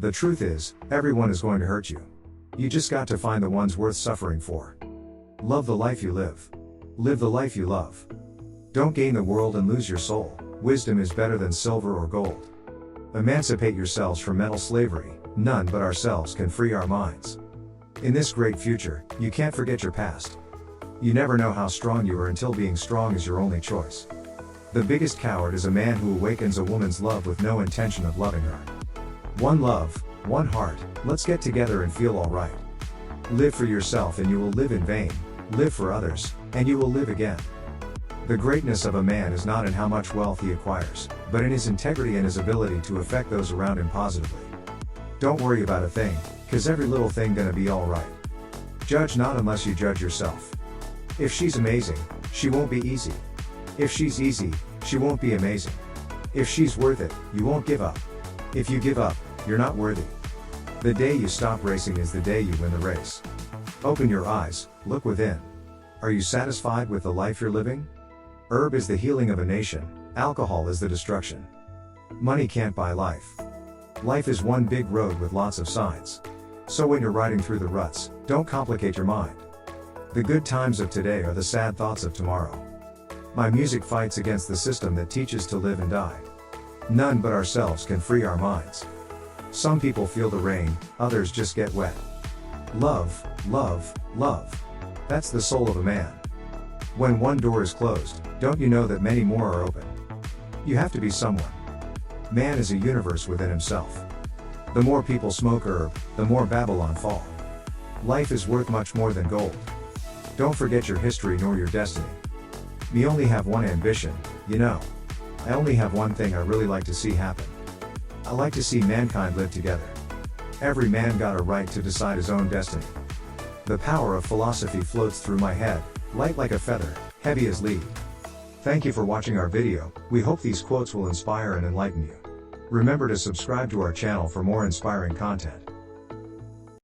The truth is, everyone is going to hurt you. You just got to find the ones worth suffering for. Love the life you live. Live the life you love. Don't gain the world and lose your soul. Wisdom is better than silver or gold. Emancipate yourselves from mental slavery. None but ourselves can free our minds. In this great future, you can't forget your past. You never know how strong you are until being strong is your only choice. The biggest coward is a man who awakens a woman's love with no intention of loving her. One love, one heart, let's get together and feel alright. Live for yourself and you will live in vain. Live for others, and you will live again. The greatness of a man is not in how much wealth he acquires, but in his integrity and his ability to affect those around him positively. Don't worry about a thing, cause every little thing gonna be alright. Judge not unless you judge yourself. If she's amazing, she won't be easy. If she's easy, she won't be amazing. If she's worth it, you won't give up. If you give up, you're not worthy. The day you stop racing is the day you win the race. Open your eyes, look within. Are you satisfied with the life you're living? Herb is the healing of a nation, alcohol is the destruction. Money can't buy life. Life is one big road with lots of sides. So when you're riding through the ruts, don't complicate your mind. The good times of today are the sad thoughts of tomorrow. My music fights against the system that teaches to live and die. None but ourselves can free our minds. Some people feel the rain, others just get wet. Love, love, love. That's the soul of a man. When one door is closed, don't you know that many more are open? You have to be someone. Man is a universe within himself. The more people smoke herb, the more Babylon fall. Life is worth much more than gold. Don't forget your history nor your destiny. Me only have one ambition, you know. I only have one thing I really like to see happen. I like to see mankind live together. Every man got a right to decide his own destiny. The power of philosophy floats through my head, light like a feather, heavy as lead. Thank you for watching our video. We hope these quotes will inspire and enlighten you. Remember to subscribe to our channel for more inspiring content.